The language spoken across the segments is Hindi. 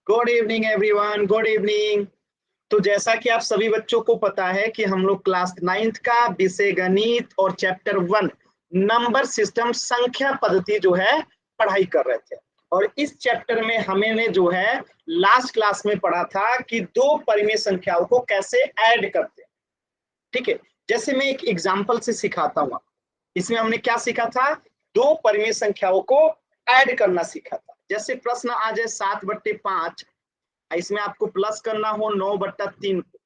Good evening everyone, good evening. तो जैसा कि आप सभी बच्चों को पता है कि हम लोग क्लास 9th का विषय गणित और चैप्टर 1 नंबर सिस्टम संख्या पद्धति जो है पढ़ाई कर रहे थे। और इस चैप्टर में हमने जो है लास्ट क्लास में पढ़ा था कि दो परिमेय संख्याओं को कैसे ऐड करते हैं। ठीक है, जैसे मैं एक एग्जांपल से सिखाता हूँ। इसमें हमने क्या सीखा था? दो परिमेय संख्याओं को ऐड करना सीखा था। जैसे प्रश्न आ जाए 7/5, इसमें आपको प्लस करना हो 9/3 को,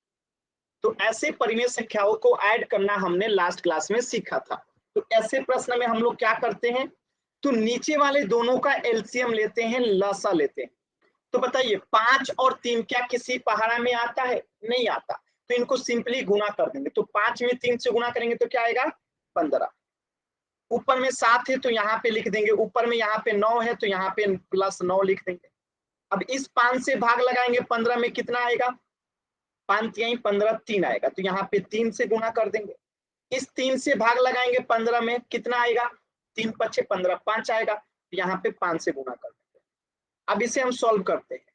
तो ऐसे परिमेय संख्याओं को ऐड करना हमने लास्ट क्लास में सीखा था। तो ऐसे प्रश्न में हम लोग क्या करते हैं, तो नीचे वाले दोनों का एलसीएम लेते हैं, लसा लेते हैं। तो बताइए 5 और 3 क्या किसी पहाड़ा में आता है? नहीं आता। तो इनको सिंपली गुना कर देंगे। तो 5 में 3 से गुना करेंगे तो क्या आएगा? 15। ऊपर में 7 है तो यहाँ पे लिख देंगे, ऊपर में यहाँ पे 9 है तो यहाँ पे +9 लिख देंगे। अब इस 5 से भाग लगाएंगे 15 में, कितना आएगा? 5 यहीं 15 3 आएगा, तो यहाँ पे 3 से गुना कर देंगे। इस 3 से भाग लगाएंगे 15 में, कितना आएगा? 3 5 15 5 आएगा, तो यहाँ पे 5 से गुना कर देंगे। अब इसे हम सॉल्व करते हैं।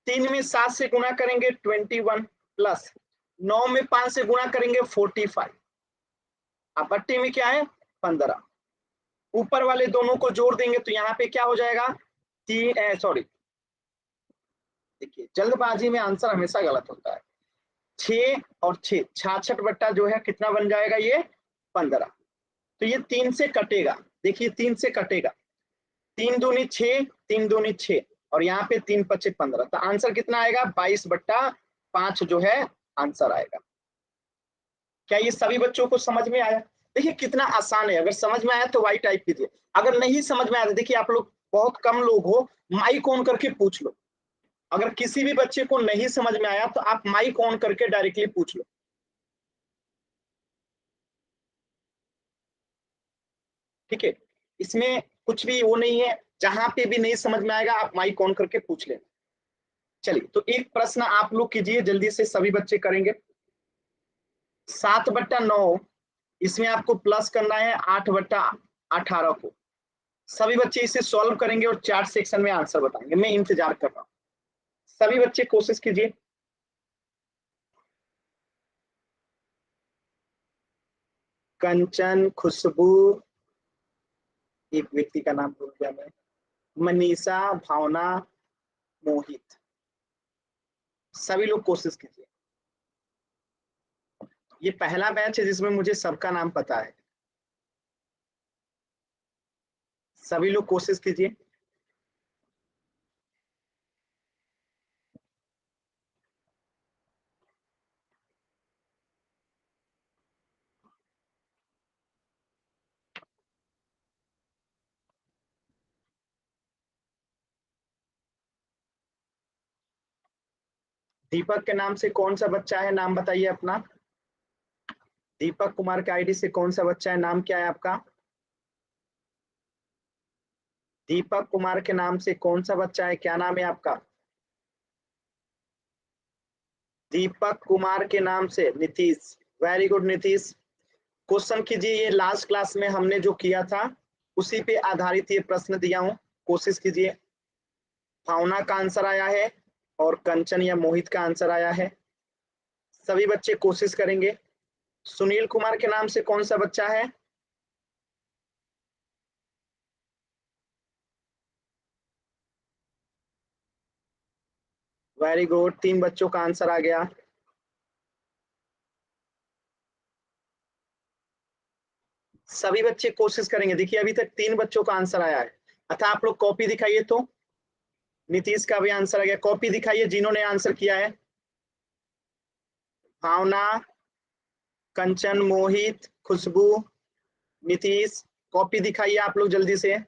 3 में 7 से गुना करेंगे 21 प्लस 9 में 5 से गुना करेंगे 45। अब बट्टे में क्या है? 15। ऊपर वाले दोनों को जोड़ देंगे तो यहाँ पे क्या हो जाएगा? देखिए जल्दबाजी में आंसर हमेशा गलत होता है। 6 और 6 66 बट्टा जो है कितना बन जाएगा? ये 15। तो ये 3 से कटेगा। देखिए 3 से कटेगा, 3 दूनी 6, 3 दूनी 6 और यहाँ पे 3 5 15। तो आंसर कितना आएगा? 22/5 जो है आंसर आएगा। क्या ये सभी बच्चों को समझ में आया? देखिए कितना आसान है। अगर समझ में आया तो वाई टाइप कीजिए, अगर नहीं समझ में आया तो देखिए आप लोग बहुत कम लोग हो, माइक ऑन करके पूछ लो। अगर किसी भी बच्चे को नहीं समझ में आया तो आप माइक ऑन करके डायरेक्टली पूछ लो। ठीक है, इसमें कुछ भी वो नहीं है, जहां पे भी नहीं समझ में आएगा आप माइक ऑन करके पूछ लेना। चलिए तो एक प्रश्न आप लोग कीजिए, जल्दी से सभी बच्चे करेंगे। 7/9, इसमें आपको प्लस करना है 8/18 को। सभी बच्चे इसे सॉल्व करेंगे और चैट सेक्शन में आंसर बताएंगे। मैं इंतजार कर रहा हूँ, सभी बच्चे कोशिश कीजिए। कंचन, खुशबू, एक व्यक्ति का नाम भूल गया मैं, मनीषा, भावना, मोहित, सभी लोग कोशिश कीजिए। ये पहला बैच है जिसमें मुझे सबका नाम पता है। सभी लोग कोशिश कीजिए। दीपक के नाम से कौन सा बच्चा है? नाम बताइए अपना। दीपक कुमार के आईडी से कौन सा बच्चा है? नाम क्या है आपका? दीपक कुमार के नाम से कौन सा बच्चा है? क्या नाम है आपका? दीपक कुमार के नाम से Nitish. Very good Nitish. Question कीजिए। ये लास्ट क्लास में हमने जो किया था उसी पे आधारित ये प्रश्न दिया हूं, कोशिश कीजिए। भावना का आंसर आया है और कंचन या मोहित का आंसर आया है। सभी बच्चे कोशिश करेंगे। सुनील कुमार के नाम से कौन सा बच्चा है? वेरी गुड, 3 बच्चों का आंसर आ गया। सभी बच्चे कोशिश करेंगे। देखिए अभी तक 3 बच्चों का आंसर आया है। अतः आप लोग कॉपी दिखाइए। तो नीतीश का भी आंसर आ गया। कॉपी दिखाइए जिन्होंने आंसर किया है। भावना, कंचन, मोहित, खुशबू, नीतीश, कॉपी दिखाइए आप लोग जल्दी से।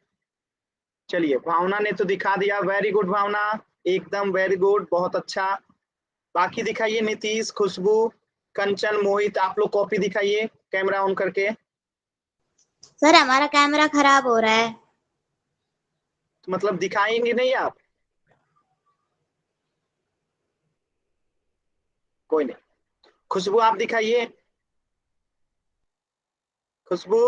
चलिए भावना ने तो दिखा दिया। वेरी गुड भावना, एकदम वेरी गुड, बहुत अच्छा। बाकी दिखाइए नीतीश, खुशबू, कंचन, मोहित, आप लोग कॉपी दिखाइए कैमरा ऑन करके। सर हमारा कैमरा खराब हो रहा है। तो मतलब दिखाएंगे नहीं आप? कोई नहीं। खुशबू आप दिखाइए। खुशबू,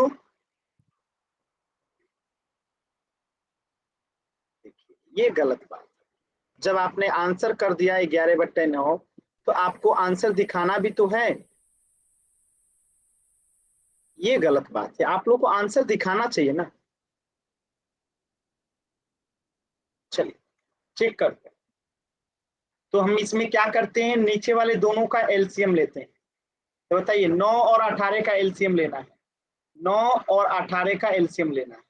ये गलत बात है। जब आपने आंसर कर दिया 11/9 तो आपको आंसर दिखाना भी तो है। ये गलत बात है, आप लोग को आंसर दिखाना चाहिए ना। चलिए चेक करते हैं। तो हम इसमें क्या करते हैं, नीचे वाले दोनों का एलसीएम लेते हैं। तो बताइए 9 और 18 का एलसीएम लेना है। 9 और 18 का एलसीएम लेना है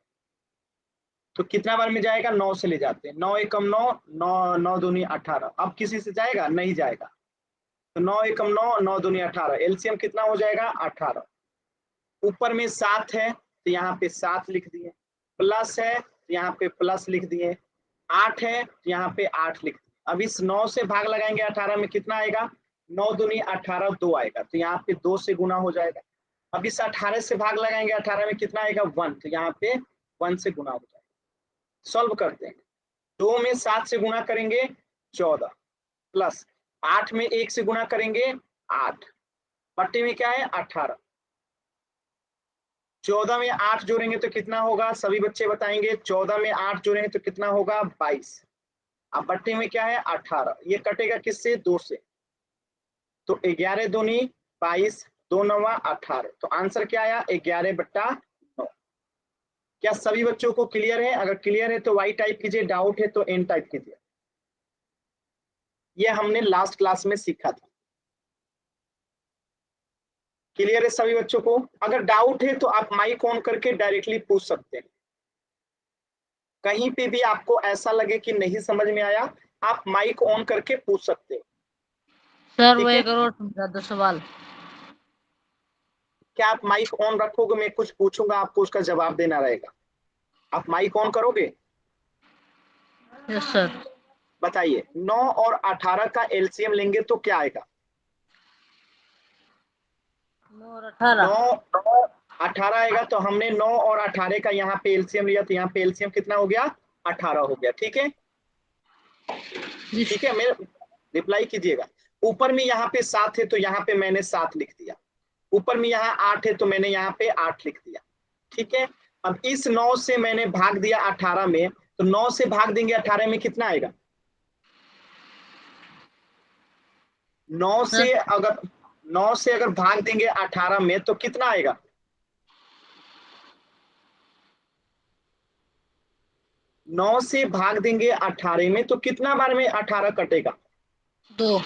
तो कितना बार में जाएगा, 9 से ले जाते हैं। 9 एकम 9, 9 9 दूनी 18। अब किसी से जाएगा, नहीं जाएगा। तो 9 एकम 9, 9 दूनी 18, एलसीएम कितना हो जाएगा 18। ऊपर में 7 है तो यहाँ पे 7 लिख दिए, प्लस है तो यहाँ पे प्लस लिख दिए, 8 है तो यहाँ पे 8 लिख दिए। अब इस 9 से भाग लगाएंगे 18 में, कितना आएगा, 9 दूनी 18, 2 आएगा तो यहाँ पे 2 से गुना हो जाएगा। अब इस 18 से भाग लगाएंगे 18 में, कितना आएगा 1, तो यहाँ पे 1 से गुना हो जाएगा। सॉल्व करते हैं। 2 में 7 से गुना करेंगे 14, प्लस 8 में 1 से गुना करेंगे 8, बट्टे में क्या है 18। 14 में 8 जोड़ेंगे तो कितना होगा, सभी बच्चे बताएंगे। 14 में 8 जोड़ेंगे तो कितना होगा 22। अब बट्टे में क्या है 18, ये कटेगा किससे, 2 से। तो 11 दूनी 22, 2 नवा 18, तो आंसर क्या आया 11/9। क्या सभी बच्चों को क्लियर है? अगर क्लियर है तो वाई टाइप कीजिए, डाउट है तो एन टाइप कीजिए। ये हमने लास्ट क्लास में सीखा था। क्लियर है सभी बच्चों को? अगर डाउट है तो आप माइक ऑन करके डायरेक्टली पूछ सकते हैं। कहीं पे भी आपको ऐसा लगे कि नहीं समझ में आया, आप माइक ऑन करके पूछ सकते हैं। सर ठीक वो है, एक और समझा दो सवाल। क्या आप माइक ऑन रखोगे? मैं कुछ पूछूंगा, आपको उसका जवाब देना रहेगा। आप माइक ऑन करोगे? Yes sir. बताइए 9 और 18 का एलसीएम लेंगे तो क्या आएगा? 9 और 18। 9 18 आएगा। तो हमने 9 और 18 का यहाँ पे एलसीएम लिया, तो यहाँ पे एलसीएम कितना हो गया 18 हो गया। ठीक है, ठीक है, मेरे रिप्लाई कीजिएगा। ऊपर में यहाँ पे 7 है तो यहाँ पे मैंने 7 लिख दिया। ऊपर में यहाँ 8 है तो मैंने यहाँ पे 8 लिख दिया। ठीक है, अब इस 9 से मैंने भाग दिया 18 में, तो 9 से भाग देंगे 18 में, कितना आएगा? 9 से अगर 9 से अगर भाग देंगे 18 में तो कितना आएगा? 9 से भाग देंगे 18 में तो कितना बार में 18 कटेगा? 2।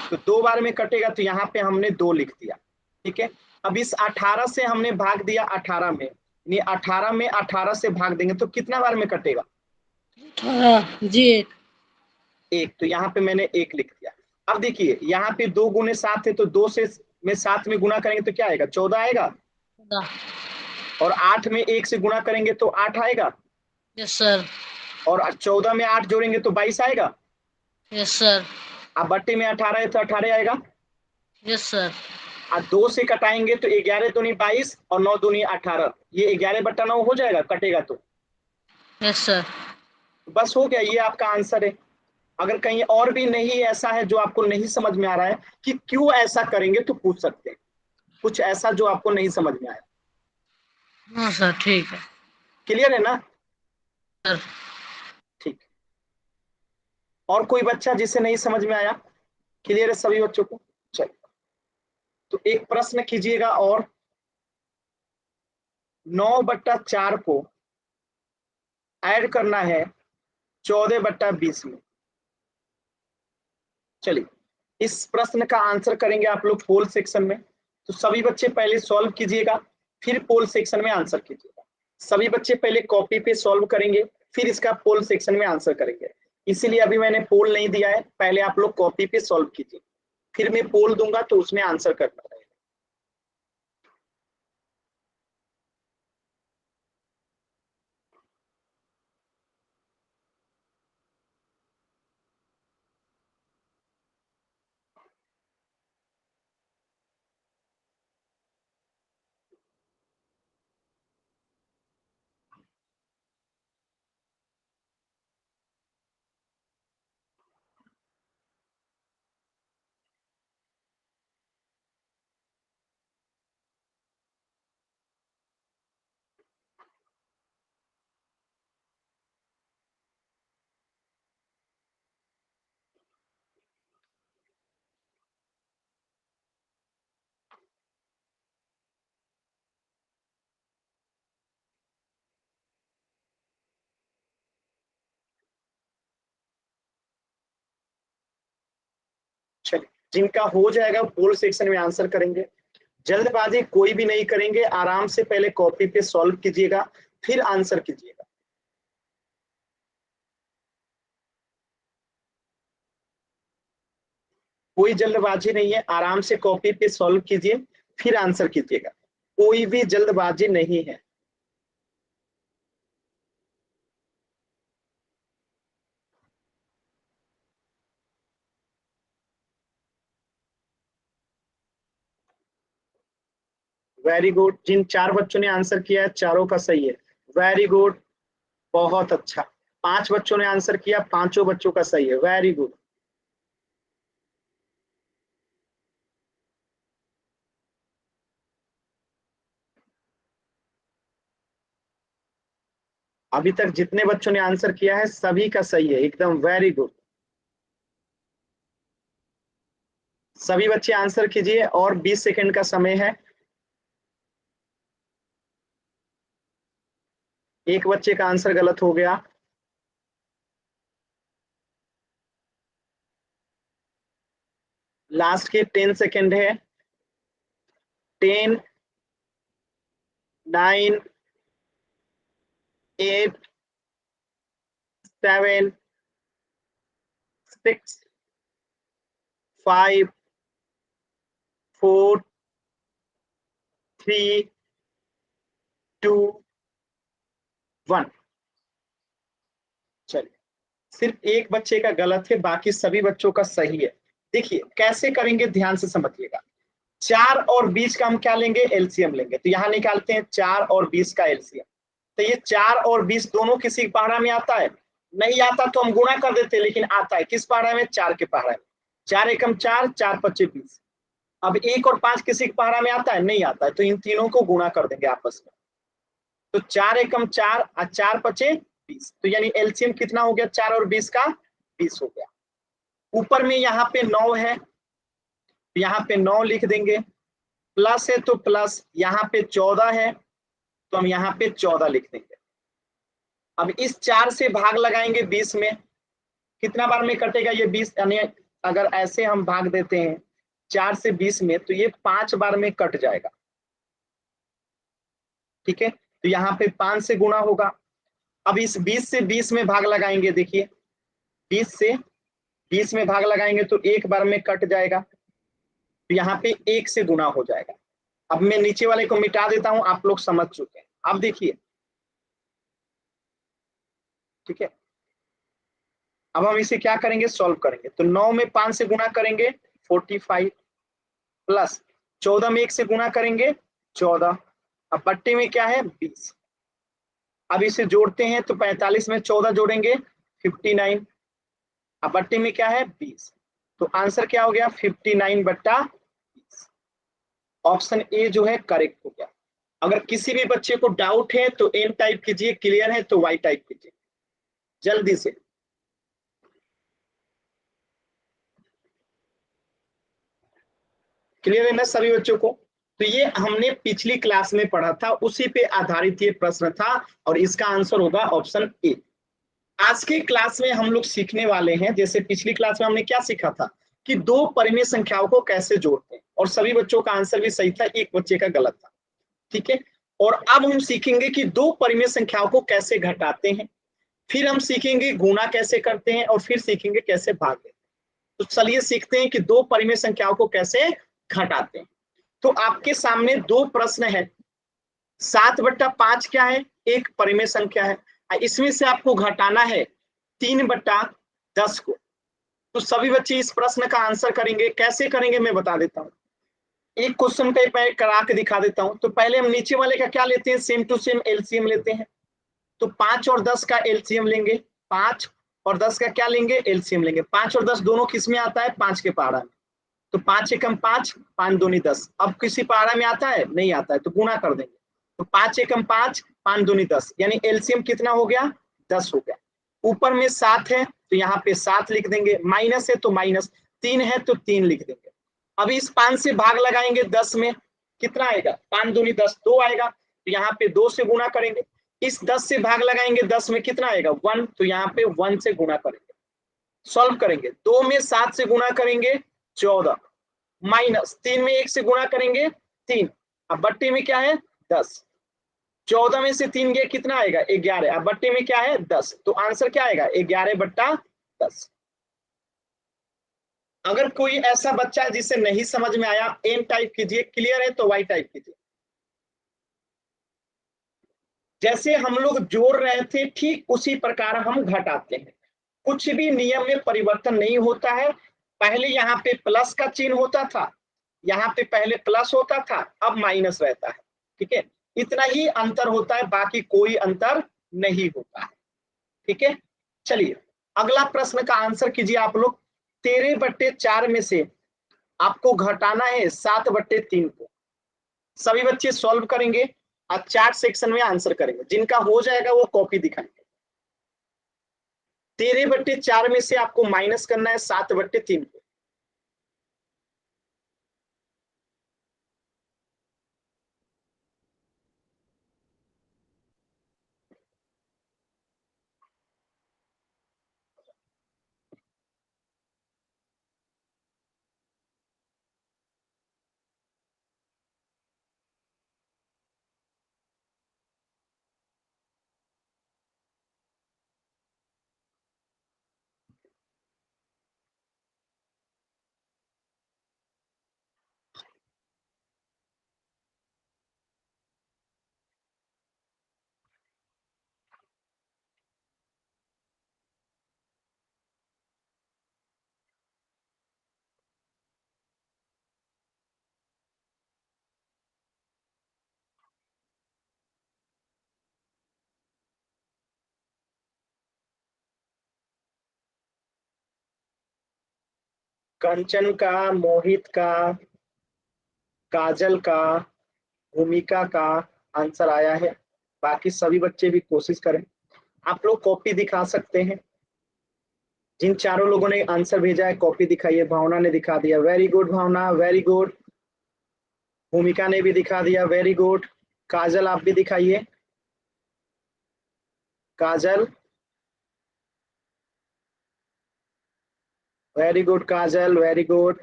तो 2 बार में कटेगा, तो यहाँ पे हमने 2 लिख दिया। ठीक है, अब इस 18 से हमने भाग दिया 18 में, यानी 18 में 18 से भाग देंगे तो कितना बार में कटेगा? 18 जी 1। 1, तो यहाँ पे मैंने 1 लिख दिया। अब देखिए यहाँ पे 2 गुने 7 है तो 2 से में 7 में गुना करेंगे तो क्या आएगा, 14 आएगा। 14। और 8 में 1 से गुना करेंगे तो 8 आएगा। Yes sir. और 14 में 8 जोड़ेंगे तो 22 आएगा। Yes sir. अब बट्टे में 18 है तो 18 आएगा। Yes sir. और 2 से कटाएंगे तो 11 दूनी 22 और 9 दूनी 18, ये 11/9 हो जाएगा कटेगा तो। Yes sir. बस हो गया, ये आपका आंसर है। अगर कहीं और भी नहीं ऐसा है जो आपको नहीं समझ में आ रहा है कि क्यों ऐसा करेंगे तो पूछ सकते हैं, कुछ ऐसा जो आपको नहीं समझ में आया। हाँ सर ठीक है। क्लियर है ना? सर ठीक। और कोई बच्चा जिसे नहीं समझ में आया? क्लियर है सभी बच्चों को? चलिए, तो एक प्रश्न कीजिएगा। और 9/4 को ऐड करना है 14/20 में। चलिए, इस प्रश्न का आंसर करेंगे आप लोग पोल सेक्शन में। तो सभी बच्चे पहले सॉल्व कीजिएगा, फिर पोल सेक्शन में आंसर कीजिएगा। सभी बच्चे पहले कॉपी पे सॉल्व करेंगे, फिर इसका पोल सेक्शन में आंसर करेंगे। इसीलिए अभी मैंने पोल नहीं दिया है, पहले आप लोग कॉपी पे सॉल्व कीजिए, फिर मैं पोल दूंगा तो उसमें आंसर करना रहेगा। जिनका हो जाएगा पोल सेक्शन में आंसर करेंगे। जल्दबाजी कोई भी नहीं करेंगे, आराम से पहले कॉपी पे सॉल्व कीजिएगा फिर आंसर कीजिएगा। कोई जल्दबाजी नहीं है, आराम से कॉपी पे सॉल्व कीजिए फिर आंसर कीजिएगा, कोई भी जल्दबाजी नहीं है। वेरी गुड, जिन 4 बच्चों ने आंसर किया है चारों का सही है, वेरी गुड, बहुत अच्छा। 5 बच्चों ने आंसर किया, पांचों बच्चों का सही है, वेरी गुड। अभी तक जितने बच्चों ने आंसर किया है सभी का सही है, एकदम वेरी गुड। सभी बच्चे आंसर कीजिए और 20 सेकंड का समय है। एक बच्चे का आंसर गलत हो गया। लास्ट के 10 सेकंड है। 10, 9, 8, 7, 6, 5, 4, 3, 2, 1। चलिए, सिर्फ एक बच्चे का गलत है, बाकी सभी बच्चों का सही है। देखिए कैसे करेंगे, ध्यान से समझिएगा। 4 और 20 का हम क्या लेंगे, एलसीएम लेंगे। तो यहां निकालते हैं 4 और 20 का एलसीएम। तो ये 4 और 20 दोनों किसी पहाड़ा में आता है, नहीं आता तो हम गुणा कर देते, लेकिन आता है किस पहाड़ा में, 4 के पहाड़ा में। 4 एकम 4, 4 पच्चे 20। अब 1 और 5 किसी के पहाड़ा में आता है, नहीं आता है, तो इन तीनों को गुणा कर देंगे आपस में। तो 4 एकम 4 और 4 पचे 20, तो यानी एलसीएम कितना हो गया, 4 और 20 का 20 हो गया। ऊपर में यहाँ पे 9 है, यहाँ पे 9 लिख देंगे, प्लस है तो प्लस, यहाँ पे 14 है तो हम यहाँ पे 14 लिख देंगे। अब इस 4 से भाग लगाएंगे 20 में, कितना बार में कटेगा ये 20, यानी अगर ऐसे हम भाग देते हैं 4 से 20 में तो ये 5 बार में कट जाएगा। ठीक है, तो यहाँ पे 5 से गुणा होगा। अब इस 20 से 20 में भाग लगाएंगे, देखिए 20 से 20 में भाग लगाएंगे तो एक बार में कट जाएगा, तो यहाँ पे 1 से गुणा हो जाएगा। अब मैं नीचे वाले को मिटा देता हूं, आप लोग समझ चुके हैं। अब देखिए, ठीक है, अब हम इसे क्या करेंगे, सॉल्व करेंगे। तो 9 में 5 से गुणा करेंगे 45, प्लस 14 में 1 से गुणा करेंगे 14, अब बट्टे में क्या है 20। अब इसे जोड़ते हैं तो 45 में 14 जोड़ेंगे 59, अब बट्टे में क्या है 20। तो आंसर क्या हो गया, 59/20। ऑप्शन ए जो है करेक्ट हो गया। अगर किसी भी बच्चे को डाउट है तो एन टाइप कीजिए, क्लियर है तो वाई टाइप कीजिए जल्दी से। क्लियर है ना सभी बच्चों को। तो ये हमने पिछली क्लास में पढ़ा था, उसी पे आधारित ये प्रश्न था और इसका आंसर होगा ऑप्शन ए। आज के क्लास में हम लोग सीखने वाले हैं, जैसे पिछली क्लास में हमने क्या सीखा था कि दो परिमेय संख्याओं को कैसे जोड़ते हैं, और सभी बच्चों का आंसर भी सही था, एक बच्चे का गलत था। ठीक है, और अब हम सीखेंगे कि दो परिमेय संख्याओं को कैसे घटाते हैं, फिर हम सीखेंगे गुणा कैसे करते हैं, और फिर सीखेंगे कैसे भाग देते हैं। तो चलिए सीखते हैं कि दो परिमेय संख्याओं को कैसे घटाते हैं। तो आपके सामने दो प्रश्न है। 7/5 क्या है, एक परिमेय संख्या है, इसमें से आपको घटाना है 3/10 को। तो सभी बच्चे इस प्रश्न का आंसर करेंगे, कैसे करेंगे मैं बता देता हूँ। एक क्वेश्चन पे करा के दिखा देता हूँ। तो पहले हम नीचे वाले का क्या लेते हैं, सेम टू सेम एलसीएम लेते हैं। तो 5 और 10 का एलसीएम लेंगे, 5 और 10 का क्या लेंगे, एलसीएम लेंगे। 5 और 10 दोनों किस में आता है, 5 के पहाड़ा में। तो 5 एकम 5, 5 दूनी 10। अब किसी पहाड़ा में आता है, नहीं आता है, तो गुणा कर देंगे। तो 5 एकम 5, 5 दूनी 10, यानी एलसीएम कितना हो गया, 10 हो गया। ऊपर में 7 है तो यहाँ पे 7 लिख देंगे, माइनस है तो माइनस, 3 है तो 3 लिख देंगे। अब इस 5 से भाग लगाएंगे 10 में, कितना आएगा, 5 दूनी 10, 2 आएगा, तो यहाँ पे 2 से गुणा करेंगे। इस 10 से भाग लगाएंगे 10 में, कितना आएगा 1, तो यहाँ पे 1 से गुणा करेंगे। सॉल्व करेंगे, 2 में 7 से गुणा करेंगे 14 माइनस 3 में 1 से गुणा करेंगे 3, अब बट्टे में क्या है 10, 14 में से 3 गया कितना आएगा 11, अब बट्टे में क्या है 10, तो आंसर क्या आएगा 11/10। अगर कोई ऐसा बच्चा है जिसे नहीं समझ में आया, एन टाइप कीजिए, क्लियर है तो वाई टाइप कीजिए। जैसे हम लोग जोड़ रहे थे ठीक उसी प्रकार हम घटाते हैं, कुछ भी नियम में परिवर्तन नहीं होता है। पहले यहाँ पे प्लस का चिन्ह होता था, यहाँ पे पहले प्लस होता था, अब माइनस रहता है, ठीक है, इतना ही अंतर होता है, बाकी कोई अंतर नहीं होता है, ठीक है। चलिए अगला प्रश्न का आंसर कीजिए आप लोग। 13/4 में से आपको घटाना है 7/3 को। सभी बच्चे सॉल्व करेंगे और चार्ट सेक्शन में आंसर करेंगे, जिनका हो जाएगा वो कॉपी दिखाएंगे। 13/4 में से आपको माइनस करना है 7/3 को। कंचन का, मोहित का, काजल का, भूमिका का आंसर आया है। बाकी सभी बच्चे भी कोशिश करें। आप लोग कॉपी दिखा सकते हैं। जिन चारों लोगों ने आंसर भेजा है कॉपी दिखाइए। भावना ने दिखा दिया, वेरी गुड भावना, वेरी गुड। भूमिका ने भी दिखा दिया, वेरी गुड। काजल आप भी दिखाइए, काजल, वेरी गुड काजल, वेरी गुड।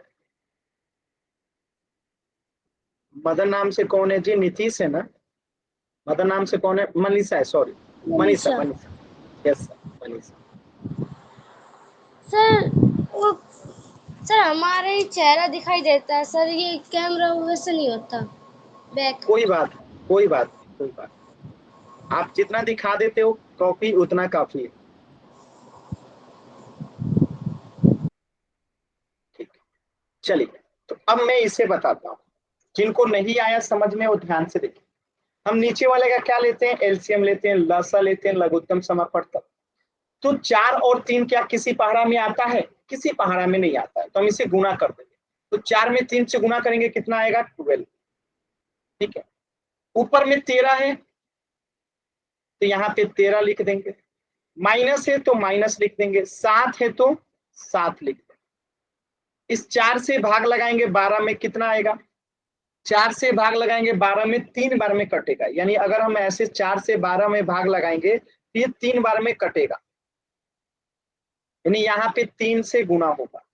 मदन नाम से कौन है जी? नीतीश है ना? मदन नाम से कौन है? मनीषा है, sorry, Manisha, Manisha, yes sir, Manisha. Sir वो सर हमारे चेहरा दिखाई देता है सर, ये कैमरा वैसे नहीं होता बैक। कोई बात, कोई बात, कोई बात। आप जितना दिखा देते हो कॉपी उतना काफी है, ठीक। चलिए तो अब मैं इसे बताता हूँ, जिनको नहीं आया समझ में वो ध्यान से देखिए। हम नीचे वाले का क्या लेते हैं? एलसीएम लेते हैं, लसा लेते हैं, लघुत्तम समापवर्तक। तो 4 और 3 क्या किसी पहाड़ा में आता है? किसी पहाड़ा में नहीं आता है, तो हम इसे गुणा कर देंगे। तो 4 में 3 से गुणा करेंगे कितना आएगा? 12, ठीक है। ऊपर में 13 है तो यहाँ पे 13 लिख देंगे, माइनस है तो माइनस लिख देंगे, 7 है तो 7 लिख देंगे। इस 4 से भाग लगाएंगे 12 में कितना आएगा? 4 से भाग लगाएंगे 12 में 3 बार में कटेगा, यानी अगर हम ऐसे 4 से 12 में भाग लगाएंगे तो ये 3 बार में कटेगा, यानी यहाँ पे 3 से गुणा होगा।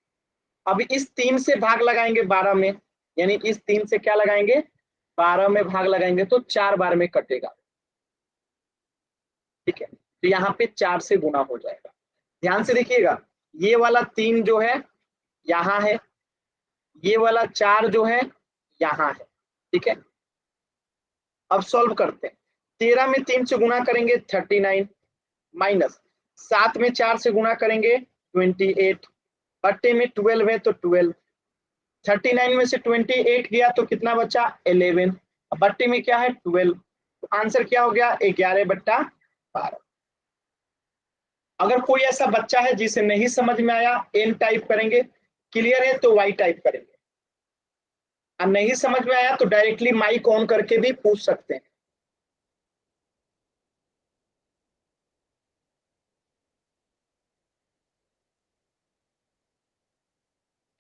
अब इस 3 से भाग लगाएंगे 12 में, यानी इस 3 से क्या लगाएंगे? 12 में भाग लगाएंगे तो 4 बार में कटेगा, ठीक है। तो यहाँ पे 4 से गुणा हो जाएगा। ध्यान से देखिएगा, ये वाला 3 जो है यहाँ है, ये वाला 4 जो है यहाँ है, ठीक है। अब सॉल्व करते हैं। 13 में 3 से गुणा करेंगे 39, माइनस 7 में 4 से गुणा करेंगे 28, बट्टे में 12 है तो 12, 39 में से 28 गया तो कितना बचा? 11, बट्टे में क्या है? 12, तो आंसर क्या हो गया? 11/12। अगर कोई ऐसा बच्चा है जिसे नहीं समझ में आया, एन टाइप करेंगे, क्लियर है तो वाई टाइप करेंगे, और नहीं समझ में आया तो डायरेक्टली माइक ऑन करके भी पूछ सकते हैं।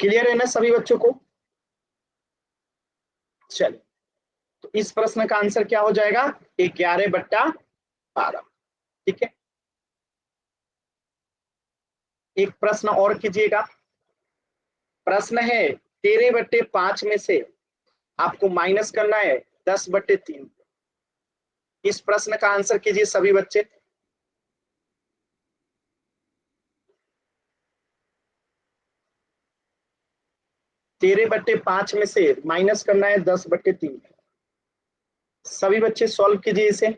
क्लियर है ना सभी बच्चों को? चलिए तो इस प्रश्न का आंसर क्या हो जाएगा? 11/12, ठीक है। एक प्रश्न और कीजिएगा। प्रश्न है 13/5 में से आपको माइनस करना है 10/3। इस प्रश्न का आंसर कीजिए सभी बच्चे। तेरह बट्टे पांच में से माइनस करना है 10/3। सभी बच्चे सॉल्व कीजिए इसे।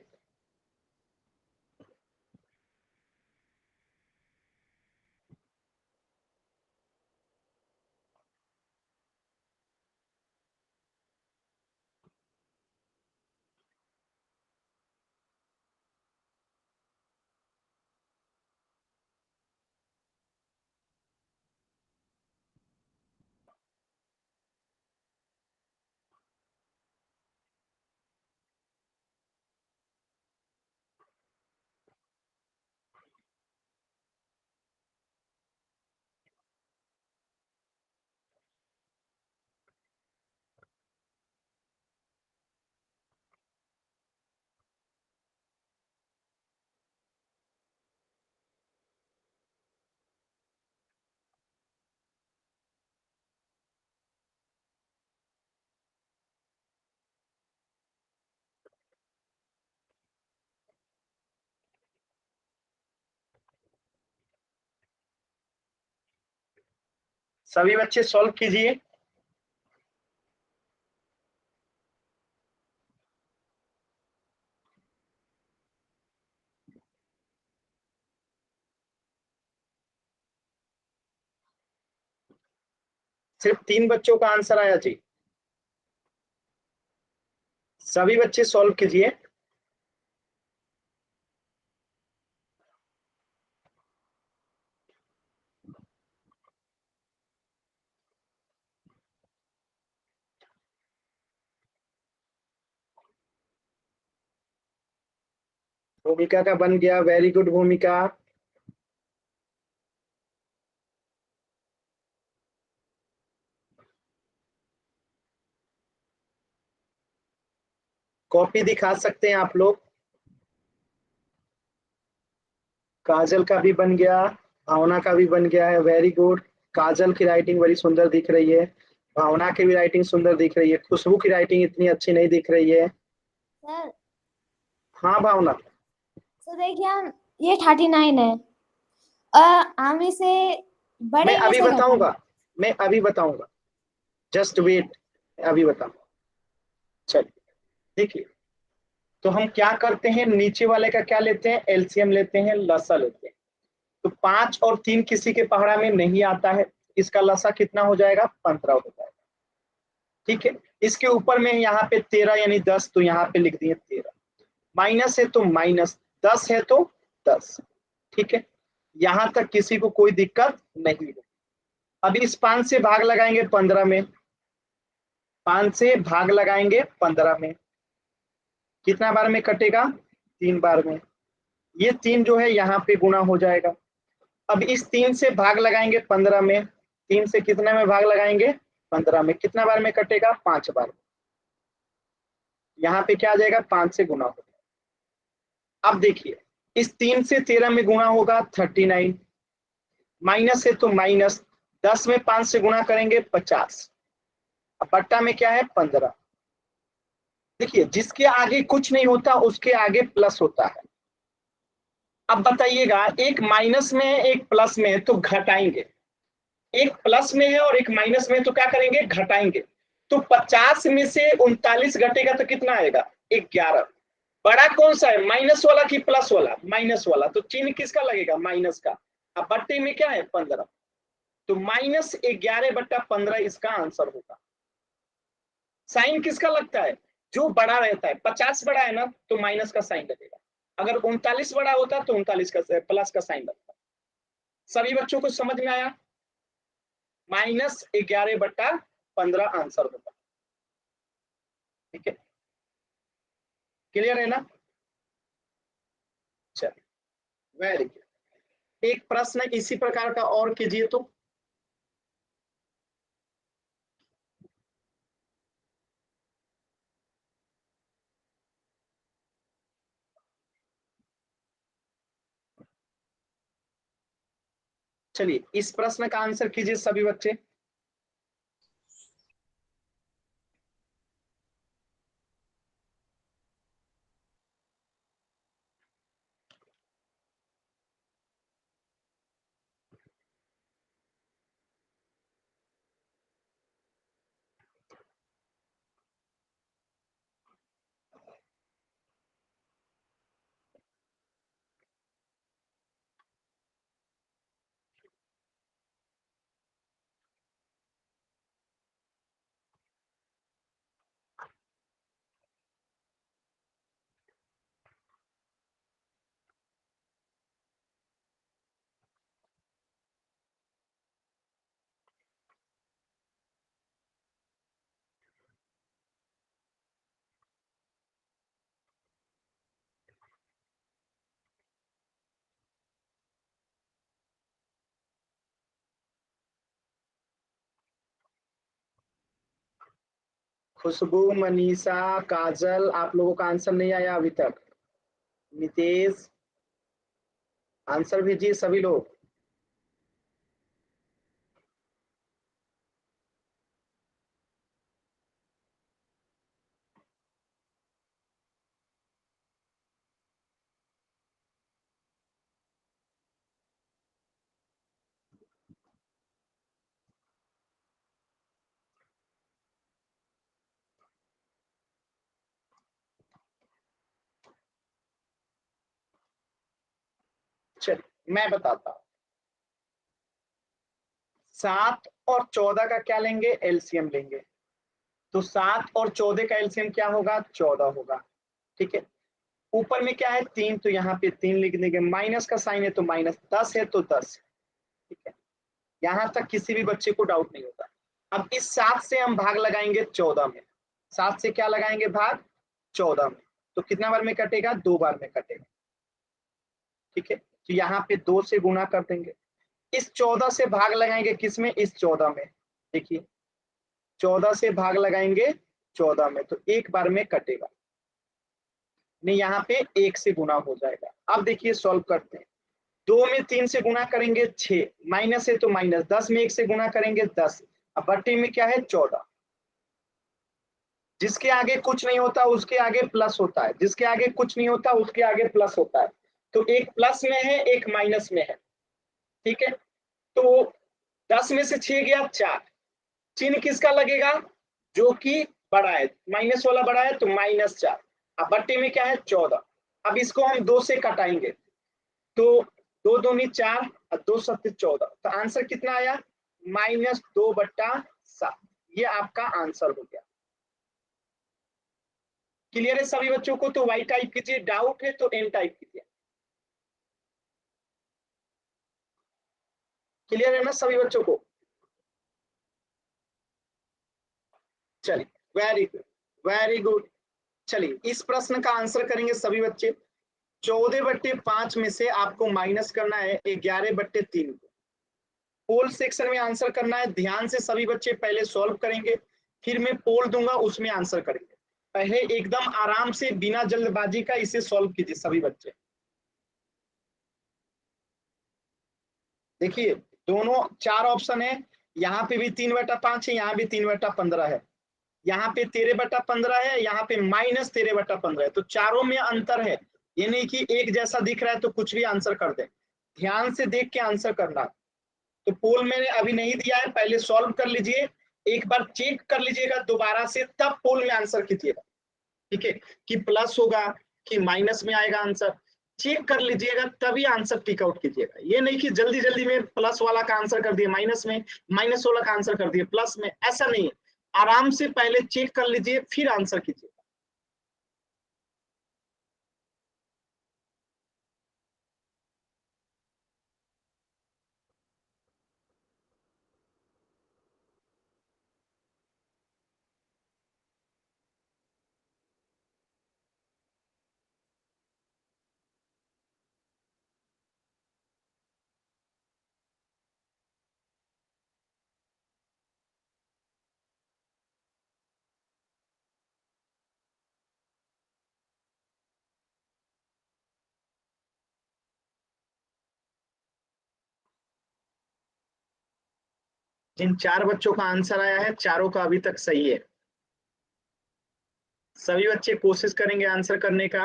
सभी बच्चे सॉल्व कीजिए। सिर्फ 3 बच्चों का आंसर आया जी। सभी बच्चे सॉल्व कीजिए। भूमिका का बन गया, वेरी गुड भूमिका। कॉपी दिखा सकते हैं आप लोग। काजल का भी बन गया, भावना का भी बन गया है, वेरी गुड। काजल की राइटिंग बड़ी सुंदर दिख रही है, भावना की भी राइटिंग सुंदर दिख रही है, खुशबू की राइटिंग इतनी अच्छी नहीं दिख रही है। सर हाँ भावना। सर देखिए हम ये 39 है हम इसे मैं बड़े में अभी से घटाएं। बताऊंगा, मैं अभी बताऊंगा, जस्ट वेट, अभी बताऊंगा। चलिए देखिए, तो हम क्या करते हैं, नीचे वाले का क्या लेते हैं, एलसीएम लेते हैं, लसा लेते हैं। तो 5 और 3 किसी के पहाड़ा में नहीं आता है, इसका लसा कितना हो जाएगा, 15 हो जाएगा। ठीक है, इसके ऊपर में यहाँ पे 13 यानी 10, तो यहाँ पे लिख दिए 13। माइनस है तो माइनस, 10 है तो 10। ठीक है, यहां तक किसी को कोई दिक्कत नहीं है। अभी इस 5 से भाग लगाएंगे 15 में, 5 से भाग लगाएंगे 15 में, कितना बार में कटेगा, 3 बार में। ये 3 जो है यहाँ पे गुना हो जाएगा। अब इस 3 से भाग लगाएंगे 15 में, 3 से कितने में भाग लगाएंगे, 15 में, कितना बार में कटेगा, 5 बार। यहाँ पे क्या आ जाएगा, 5 से गुना होगा। अब देखिए, इस 3 से 13 में गुना होगा 39, माइनस है तो माइनस, 10 में 5 से गुना करेंगे 50, अब बट्टा में क्या है 15। देखिए, जिसके आगे कुछ नहीं होता उसके आगे प्लस होता है। अब बताइएगा, एक माइनस में है एक प्लस में है तो घटाएंगे, एक प्लस में है और एक माइनस में है तो क्या करेंगे, घटाएंगे। तो 50 में से 39 घटेगा तो कितना आएगा, 11। बड़ा कौन सा है, माइनस वाला कि प्लस वाला, माइनस वाला, तो चिन्ह किसका लगेगा, माइनस का। अब बट्टे में क्या है 15, तो -11/15 इसका आंसर होगा। साइन किसका लगता है, जो बड़ा रहता है, 50 बड़ा है ना तो माइनस का साइन लगेगा, अगर 39 बड़ा होता तो 39 का प्लस का साइन लगता। सभी बच्चों को समझ में आया, -11/15 आंसर होगा। ठीक है, क्लियर है ना। चलिए, वेरी गुड। एक प्रश्न इसी प्रकार का और कीजिए तो। चलिए, इस प्रश्न का आंसर कीजिए सभी बच्चे। खुशबू, मनीषा, काजल, आप लोगों का आंसर नहीं आया अभी तक। नितेश, आंसर भेजिए सभी लोग। चलिए मैं बताता हूं। 7 और 14 का क्या लेंगे, एलसीएम लेंगे। तो 7 और 14 का एलसीएम क्या होगा, 14 होगा। ठीक है, ऊपर में क्या है 3, तो यहाँ पे 3 लिख देंगे, माइनस का साइन है तो माइनस, 10 है तो 10। ठीक है, यहां तक किसी भी बच्चे को डाउट नहीं होता। अब इस 7 से हम भाग लगाएंगे 14 में। 7 से क्या लगाएंगे भाग, 14 में। तो कितना बार में कटेगा, 2 बार में कटेगा। ठीक है, तो यहाँ पे 2 से गुणा कर देंगे। इस 14 से भाग लगाएंगे किसमें, इस 14 में। देखिए 14 से भाग लगाएंगे 14 में, तो एक बार में कटेगा नहीं, यहाँ पे 1 से गुना हो जाएगा। अब देखिए सॉल्व करते हैं। 2 में 3 से गुना करेंगे 6, माइनस है तो माइनस, 10 में 1 से गुना करेंगे 10, अब बट्टे में क्या है 14। जिसके आगे कुछ नहीं होता उसके आगे प्लस होता है, जिसके आगे कुछ नहीं होता उसके आगे प्लस होता है। तो एक प्लस में है एक माइनस में है। ठीक है, तो 10 में से 6 गया 4, चिन्ह किसका लगेगा, जो कि बड़ा है, माइनस वाला बड़ा है तो -4। अब बट्टे में क्या है 14। अब इसको हम 2 से कटाएंगे, तो 2 दूनी 4 और 2 सत्ते 14, तो आंसर कितना आया, -2/7। ये आपका आंसर हो गया। क्लियर है सभी बच्चों को, तो वाई टाइप कीजिए, डाउट है तो एन टाइप कीजिए। क्लियर है ना सभी बच्चों को। चलिए वेरी गुड, वेरी गुड। चलिए इस प्रश्न का आंसर करेंगे सभी बच्चे। 14/5 में से आपको माइनस करना है 11/3 को। पोल सेक्शन में आंसर करना है, ध्यान से सभी बच्चे पहले सॉल्व करेंगे, फिर मैं पोल दूंगा उसमें आंसर करेंगे। पहले एकदम आराम से बिना जल्दबाजी का इसे सॉल्व कीजिए सभी बच्चे। देखिए दोनों 4 ऑप्शन है, यहाँ पे भी 3/5 है, यहाँ भी 3/15 है, यहाँ पे 13/15 है, यहाँ पे -13/15 है, तो चारों में अंतर है। ये नहीं कि एक जैसा दिख रहा है तो कुछ भी आंसर कर दे, ध्यान से देख के आंसर करना। तो पोल मैंने अभी नहीं दिया है, पहले सॉल्व कर लीजिए, एक बार चेक कर लीजिएगा दोबारा से, तब पोल में आंसर कीजिएगा। ठीक है, कि प्लस होगा कि माइनस में आएगा आंसर, चेक कर लीजिएगा तभी आंसर टिक आउट कीजिएगा। ये नहीं कि जल्दी जल्दी में प्लस वाला का आंसर कर दिए माइनस में, माइनस वाला का आंसर कर दिए प्लस में, ऐसा नहीं है। आराम से पहले चेक कर लीजिए फिर आंसर कीजिए। जिन 4 बच्चों का आंसर आया है चारों का अभी तक सही है। सभी बच्चे कोशिश करेंगे आंसर करने का।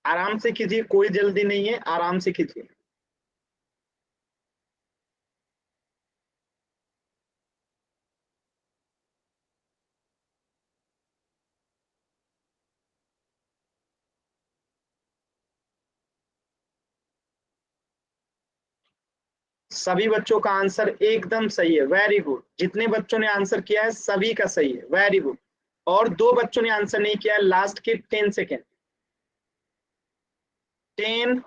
आराम से कीजिए, कोई जल्दी नहीं है, आराम से कीजिए। सभी बच्चों का आंसर एकदम सही है, वेरी गुड। जितने बच्चों ने आंसर किया है सभी का सही है, वेरी गुड। और 2 बच्चों ने आंसर नहीं किया है, लास्ट के 10 सेकेंड। 10,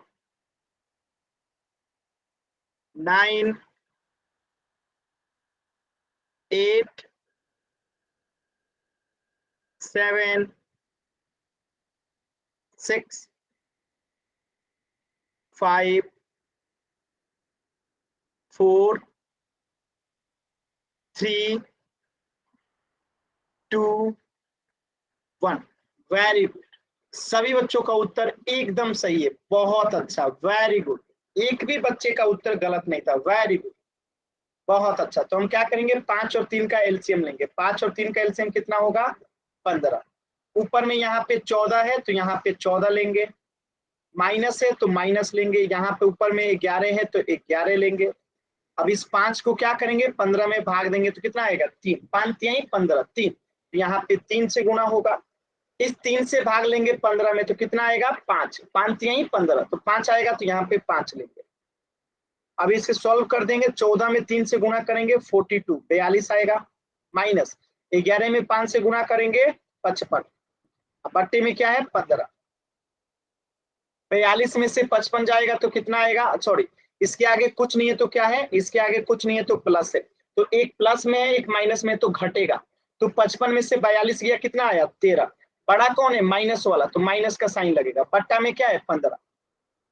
9, 8, 7, 6, 5, 4, 3, 2 1। वेरी गुड, सभी बच्चों का उत्तर एकदम सही है, बहुत अच्छा, वेरी गुड, एक भी बच्चे का उत्तर गलत नहीं था, वेरी गुड, बहुत अच्छा। तो हम क्या करेंगे, 5 और 3 का एलसीएम लेंगे। 5 और 3 का एलसीएम कितना होगा, 15। ऊपर में यहाँ पे 14 है तो यहाँ पे 14 लेंगे, माइनस है तो माइनस लेंगे, यहाँ पे ऊपर में 11 है तो 11 लेंगे। अब इस 5 को क्या करेंगे, 15 में भाग देंगे तो कितना आएगा, 3, 5 3 15, 3, यहाँ पे 3 से गुणा होगा। इस 3 से भाग लेंगे 15 में तो कितना आएगा, 5, 5 3 15, तो 5 आएगा, तो यहाँ पे 5 लेंगे। अब इसे सॉल्व कर देंगे, 14 में 3 से गुणा करेंगे 42, 42 आएगा, माइनस 11 में 5 से गुणा करेंगे 55, अब बट्टे में क्या है 15, 42 में से 55 जाएगा तो कितना आएगा, सॉरी इसके आगे कुछ नहीं है तो क्या है, इसके आगे कुछ नहीं है तो प्लस है, तो एक प्लस में है एक माइनस में तो घटेगा, तो 55 में से 42 गया, कितना आया 13, बड़ा कौन है माइनस वाला, तो माइनस का साइन लगेगा, बट्टा में क्या है 15,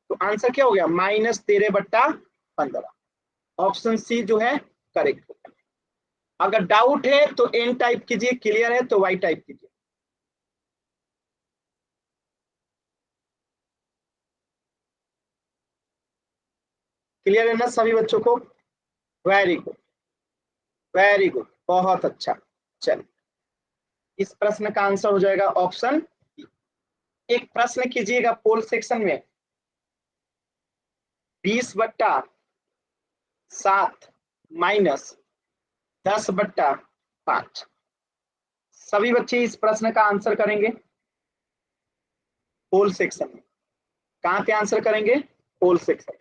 तो आंसर क्या हो गया -13/15। ऑप्शन सी जो है करेक्ट होगा। अगर डाउट है तो एन टाइप कीजिए, क्लियर है तो वाई टाइप कीजिए। क्लियर है ना सभी बच्चों को, वेरी गुड, वेरी गुड, बहुत अच्छा। चलिए इस प्रश्न का आंसर हो जाएगा ऑप्शन बी। एक प्रश्न कीजिएगा पोल सेक्शन में, 20/7 माइनस 10/5। सभी बच्चे इस प्रश्न का आंसर करेंगे पोल सेक्शन में। कहां पे आंसर करेंगे, पोल सेक्शन।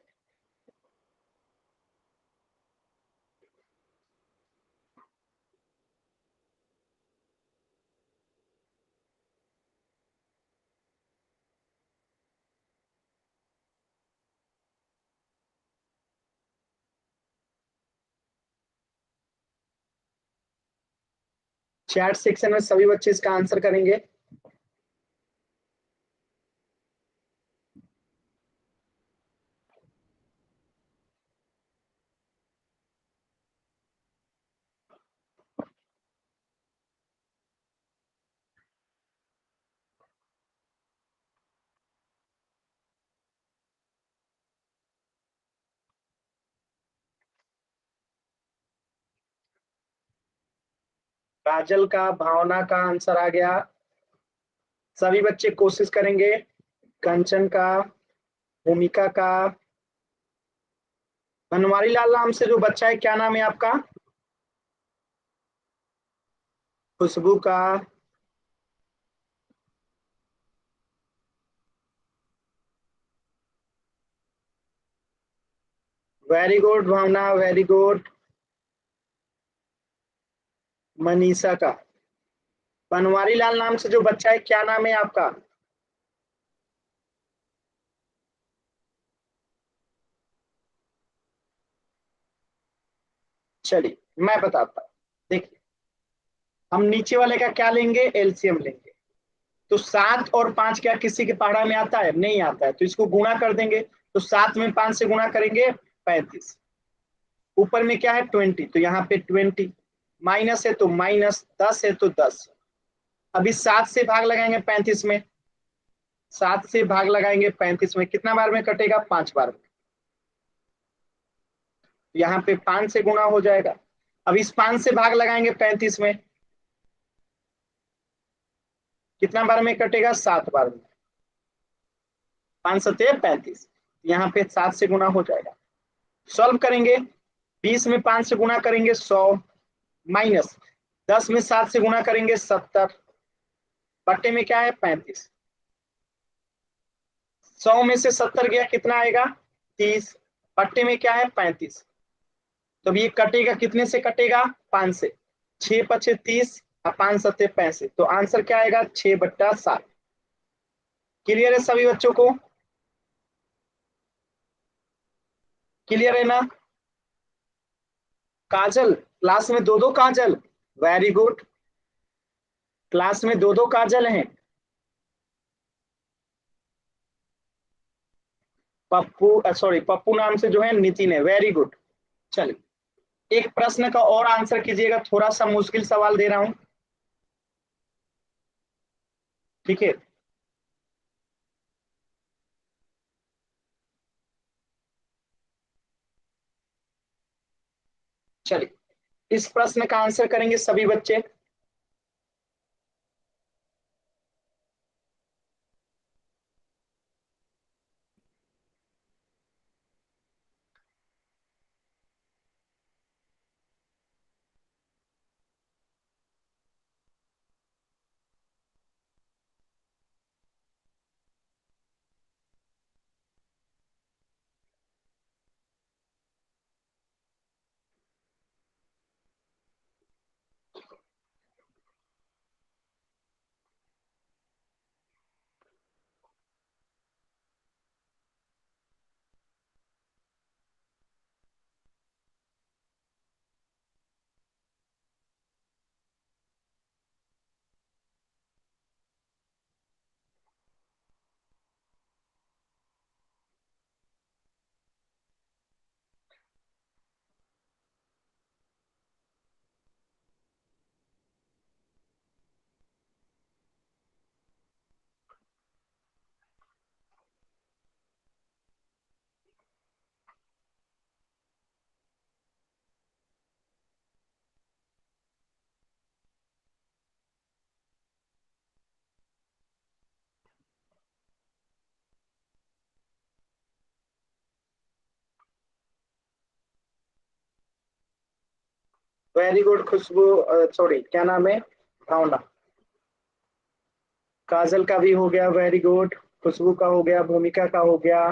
चैट सेक्शन में सभी बच्चे इसका आंसर करेंगे। काजल का, भावना का आंसर आ गया, सभी बच्चे कोशिश करेंगे। कंचन का, भूमिका का, बनवारी लाल नाम से जो बच्चा है, क्या नाम है आपका, खुशबू का, वेरी गुड भावना, वेरी गुड। मनीषा का, बनवारी लाल नाम से जो बच्चा है, क्या नाम है आपका, चलिए मैं बताता हूँ। देखिए हम नीचे वाले का क्या लेंगे, एलसीएम लेंगे। तो 7 और 5 क्या किसी के पहाड़ा में आता है, नहीं आता है, तो इसको गुणा कर देंगे। तो 7 में 5 से गुणा करेंगे 35, ऊपर में क्या है 20, तो यहाँ पे 20, माइनस है तो माइनस, 10 है तो 10। अभी 7 से भाग लगाएंगे 35 में, 7 से भाग लगाएंगे 35 में, कितना बार में कटेगा, 5 बार में, यहाँ पे 5 से गुणा हो जाएगा। अब इस 5 से भाग लगाएंगे 35 में, कितना बार में कटेगा, 7 बार में, 5 सत्ते 35, यहाँ पे 7 से गुणा हो जाएगा। सॉल्व करेंगे, 20 में 5 से गुणा करेंगे 100, माइनस 10 में 7 से गुणा करेंगे 70, बट्टे में क्या है 35, 100 में से 70 गया, कितना आएगा 30, बट्टे में क्या है 35। तो ये कटेगा, कितने से कटेगा, 5 से, 6 5 30 और 5 7 65, तो आंसर क्या आएगा 6/7। क्लियर है सभी बच्चों को, क्लियर है ना। काजल, क्लास में 2-2 काजल, वेरी गुड, क्लास में 2-2 काजल हैं। पप्पू, सॉरी पप्पू नाम से जो है नितिन है, वेरी गुड। चलिए एक प्रश्न का और आंसर कीजिएगा, थोड़ा सा मुश्किल सवाल दे रहा हूं। ठीक है। चलिए इस प्रश्न का आंसर करेंगे सभी बच्चे। वेरी गुड खुशबू, सॉरी क्या नाम है, भावना। काजल का भी हो गया, वेरी गुड। खुशबू का हो गया, भूमिका का हो गया,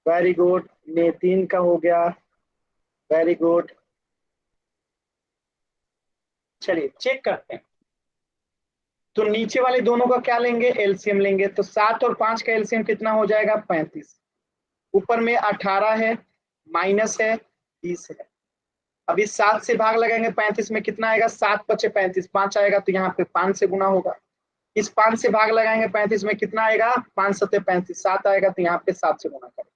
वेरी गुड। नितिन का हो गया, वेरी गुड। चलिए चेक करते हैं। तो नीचे वाले दोनों का क्या लेंगे, एलसीएम लेंगे। तो 7 और 5 का एलसीएम कितना हो जाएगा, 35। ऊपर में 18 है, माइनस है 20 है। अभी 7 से भाग लगाएंगे 35 में, कितना आएगा, 7 बचे 35, 5 आएगा तो यहाँ पे 5 से गुना होगा। इस 5 से भाग लगाएंगे 35 में, कितना आएगा, 5 सत्ते 35, 7 आएगा तो यहाँ पे 7 से गुना करेंगे।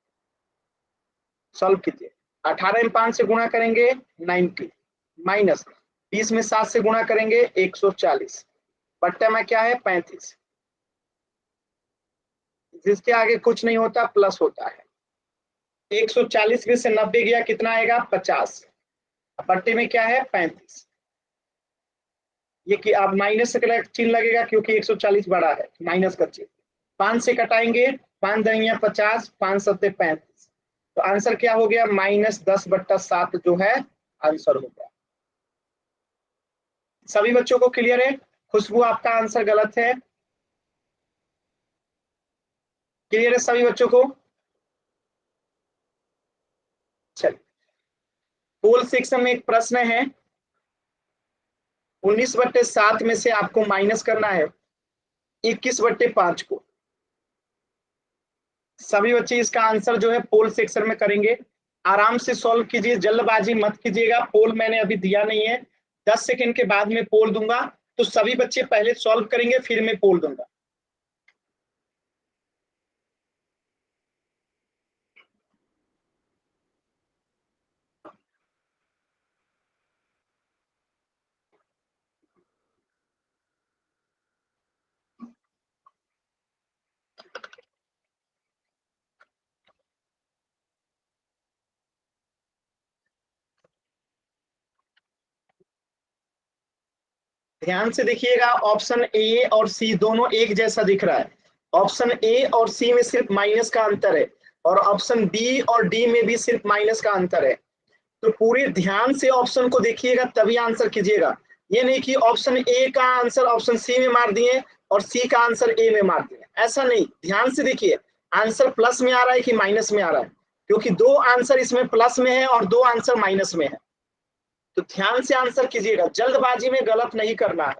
सॉल्व कीजिए। 18 में 5 से गुणा करेंगे 90, माइनस 20 में 7 से गुणा करेंगे 140, बट्टा में क्या है 35। जिसके आगे कुछ नहीं होता प्लस होता है। 140 में से 90 गया, कितना आएगा 50, बट्टे में क्या है 35। ये कि आप माइनस का चिन्ह लगेगा क्योंकि 140 बड़ा है, माइनस का चिन्ह। 5 से कटाएंगे, 5 दहिया 50, 5 सत्ते 35। तो आंसर क्या हो गया, -10/7 जो है आंसर हो गया। सभी बच्चों को क्लियर है। खुशबू आपका आंसर गलत है, क्लियर है सभी बच्चों को। चलिए पोल सेक्शन में एक प्रश्न है, 19/7 में से आपको माइनस करना है 21/5 को। सभी बच्चे इसका आंसर जो है पोल सेक्शन में करेंगे। आराम से सॉल्व कीजिए, जल्दबाजी मत कीजिएगा। पोल मैंने अभी दिया नहीं है, 10 सेकंड के बाद में पोल दूंगा। तो सभी बच्चे पहले सॉल्व करेंगे, फिर मैं पोल दूंगा। ध्यान से देखिएगा, ऑप्शन ए और सी दोनों एक जैसा दिख रहा है। ऑप्शन ए और सी में सिर्फ माइनस का अंतर है, और ऑप्शन बी और डी में भी सिर्फ माइनस का अंतर है। तो पूरे ध्यान से ऑप्शन को देखिएगा तभी आंसर कीजिएगा। ये नहीं कि ऑप्शन ए का आंसर ऑप्शन सी में मार दिए और सी का आंसर ए में मार दिए, ऐसा नहीं। ध्यान से देखिए आंसर प्लस में आ रहा है कि माइनस में आ रहा है, क्योंकि दो आंसर इसमें प्लस में है और दो आंसर माइनस में है। तो ध्यान से आंसर कीजिएगा, जल्दबाजी में गलत नहीं करना है।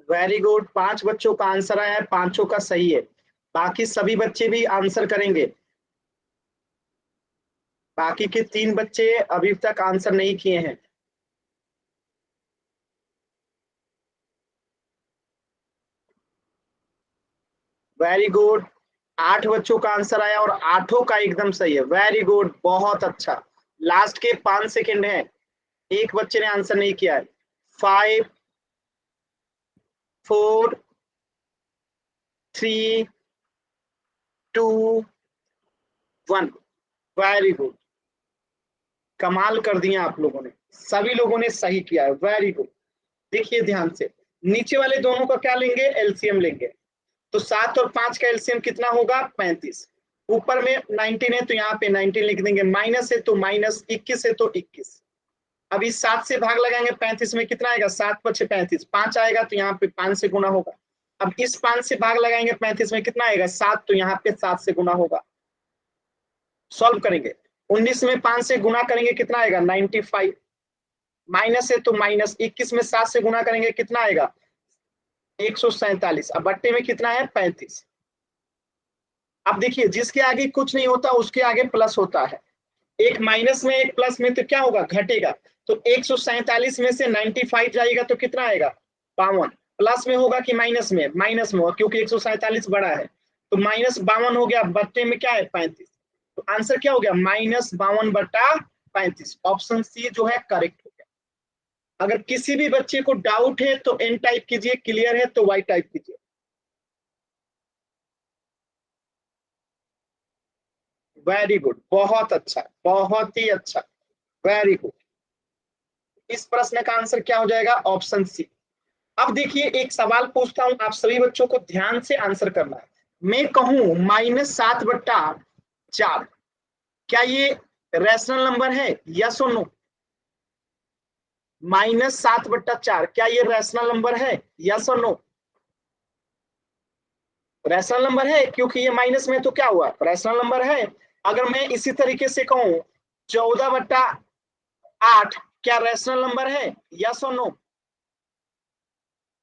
वेरी गुड, 5 बच्चों का आंसर आया है, पांचों का सही है। बाकी सभी बच्चे भी आंसर करेंगे। बाकी के 3 बच्चे अभी तक आंसर नहीं किए हैं। वेरी गुड, 8 बच्चों का आंसर आया और आठों का एकदम सही है। वेरी गुड, बहुत अच्छा। लास्ट के 5 सेकेंड है, एक बच्चे ने आंसर नहीं किया है। 5 4 3 2 1। वेरी गुड, कमाल कर दिया आप लोगों ने, सभी लोगों ने सही किया है। Very good. देखिए ध्यान से, नीचे वाले दोनों का क्या लेंगे, एलसीएम लेंगे। तो 7 और 5 का एलसीएम कितना होगा, 35। ऊपर में 19 है तो यहाँ पे 19 लिख देंगे, माइनस है तो माइनस, 21 है तो 21। अब इस 7 से भाग लगाएंगे 35 में, कितना आएगा, 7 पचे 35, 5 आएगा तो यहाँ पे 5 से गुना होगा। अब इस 5 से भाग लगाएंगे 35 में, कितना आएगा, 7, तो यहाँ पे 7 से गुना होगा। सॉल्व करेंगे, 19 में 5 से गुना करेंगे, कितना आएगा, 95। माइनस है तो माइनस, 21 में 7 से गुना करेंगे, कितना आएगा, 147। अब बट्टे में कितना है, 35। अब देखिए, जिसके आगे कुछ नहीं होता उसके आगे प्लस होता है। एक माइनस में एक प्लस में तो क्या होगा, घटेगा। तो 147 में से 95 जाएगा तो कितना आएगा, 52। प्लस में होगा कि माइनस में, माइनस में होगा क्योंकि 147 बड़ा है। तो -52 हो गया, बट्टे में क्या है, 35। तो आंसर क्या हो गया, -52/35। ऑप्शन सी जो है करेक्ट हो गया। अगर किसी भी बच्चे को डाउट है तो एन टाइप कीजिए, क्लियर है तो वाई टाइप कीजिए। वेरी गुड, बहुत अच्छा, बहुत ही अच्छा। वेरी गुड, इस प्रश्न का आंसर क्या हो जाएगा, ऑप्शन सी। अब देखिए, एक सवाल पूछता हूं, आप सभी बच्चों को ध्यान से आंसर करना है। मैं कहूं -7/4, क्या ये रैशनल नंबर है, यस और नो। -7/4 क्या ये रैशनल नंबर है, यस और नो। रैशनल नंबर है, क्योंकि ये माइनस में तो क्या हुआ, रैशनल नंबर है। अगर मैं इसी तरीके से कहूं 14/8 क्या रैशनल नंबर है, यस और नो।